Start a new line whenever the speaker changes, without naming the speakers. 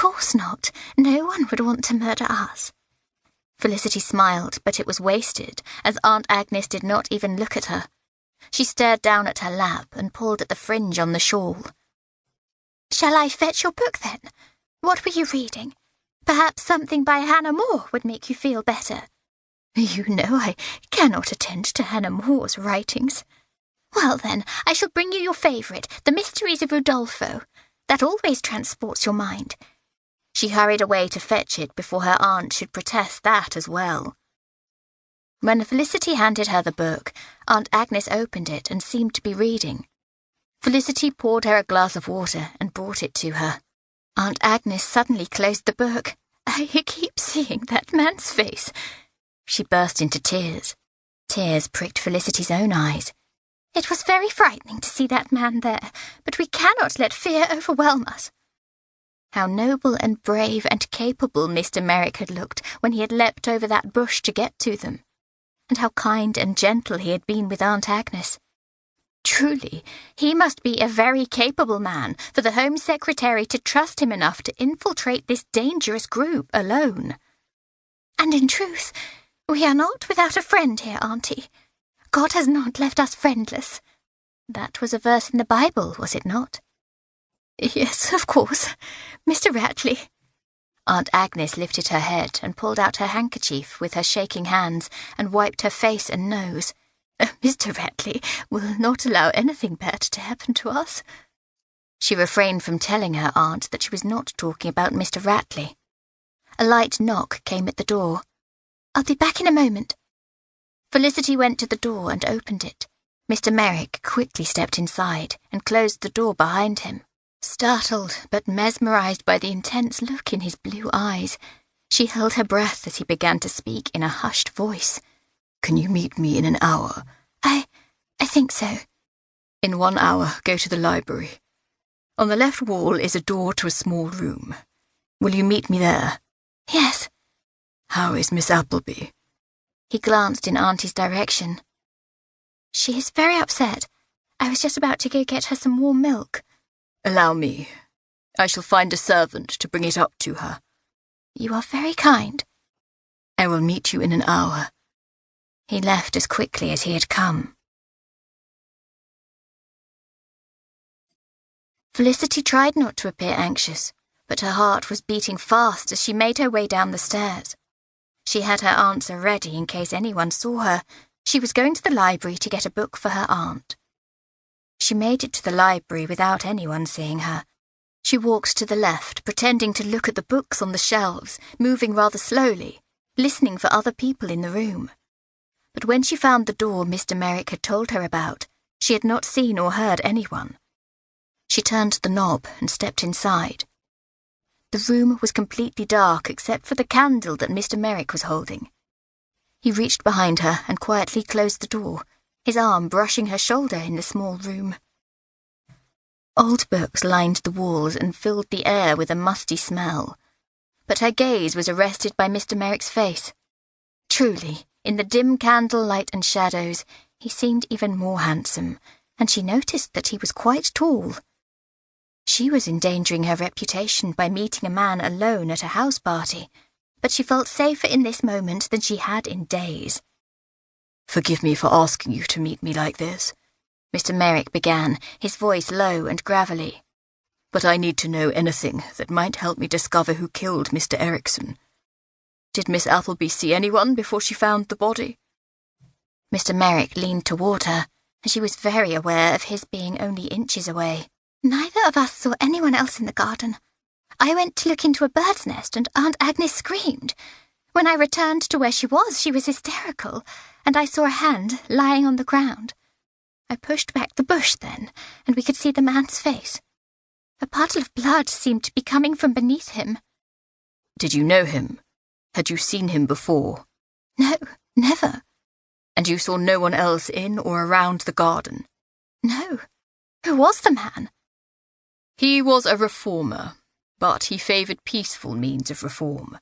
course not. No one would want to murder us. Felicity smiled, but it was wasted, as Aunt Agnes did not even look at her. She stared down at her lap and pulled at the fringe on the shawl. "Shall I fetch your book, then? What were you reading? Perhaps something by Hannah More would make you feel better." "You know I cannot attend to Hannah More's writings." "Well, then, I shall bring you your favourite, The Mysteries of Udolpho. That always transports your mind." She hurried away to fetch it before her aunt should protest that as well. When Felicity handed her the book, Aunt Agnes opened it and seemed to be reading. Felicity poured her a glass of water and brought it to her. Aunt Agnes suddenly closed the book. "I keep seeing that man's face." She burst into tears. Tears pricked Felicity's own eyes. "It was very frightening to see that man there, but we cannot let fear overwhelm us." How noble and brave and capable Mr. Merrick had looked when he had leapt over that bush to get to them, and how kind and gentle he had been with Aunt Agnes. Truly, he must be a very capable man for the Home Secretary to trust him enough to infiltrate this dangerous group alone. "And in truth, we are not without a friend here, Auntie. God has not left us friendless." That was a verse in the Bible, was it not? "Yes, of course. Mr. Ratley." Aunt Agnes lifted her head and pulled out her handkerchief with her shaking hands and wiped her face and nose. "Mr. Ratley will not allow anything bad to happen to us." She refrained from telling her aunt that she was not talking about Mr. Ratley. A light knock came at the door. "I'll be back in a moment." Felicity went to the door and opened it. Mr. Merrick quickly stepped inside and closed the door behind him. Startled but mesmerized by the intense look in his blue eyes, she held her breath as he began to speak in a hushed voice. "Can you meet me in an hour?" I think so." "In 1 hour, go to the library. On the left wall is a door to a small room. Will you meet me there?" "Yes." "How is Miss Appleby?" He glanced in Auntie's direction. "She is very upset. I was just about to go get her some warm milk." "Allow me. I shall find a servant to bring it up to her." "You are very kind." "I will meet you in an hour." He left as quickly as he had come. Felicity tried not to appear anxious, but her heart was beating fast as she made her way down the stairs. She had her answer ready in case anyone saw her. She was going to the library to get a book for her aunt. She made it to the library without anyone seeing her. She walked to the left, pretending to look at the books on the shelves, moving rather slowly, listening for other people in the room. But when she found the door Mr. Merrick had told her about, she had not seen or heard anyone. She turned the knob and stepped inside. The room was completely dark except for the candle that Mr. Merrick was holding. He reached behind her and quietly closed the door, his arm brushing her shoulder in the small room. Old books lined the walls and filled the air with a musty smell, but her gaze was arrested by Mr. Merrick's face. Truly, in the dim candlelight and shadows, he seemed even more handsome, and she noticed that he was quite tall. She was endangering her reputation by meeting a man alone at a house party, but she felt safer in this moment than she had in days. "Forgive me for asking you to meet me like this," Mr. Merrick began, his voice low and gravelly. "But I need to know anything that might help me discover who killed Mr. Erickson. Did Miss Appleby see anyone before she found the body?" Mr. Merrick leaned toward her, and she was very aware of his being only inches away. "Neither of us saw anyone else in the garden. I went to look into a bird's nest and Aunt Agnes screamed. When I returned to where she was hysterical, and I saw a hand lying on the ground. I pushed back the bush then, and we could see the man's face. A puddle of blood seemed to be coming from beneath him." "Did you know him? Had you seen him before?" "No, never." "And you saw no one else in or around the garden?" "No. Who was the man?" "He was a reformer, but he favoured peaceful means of reform.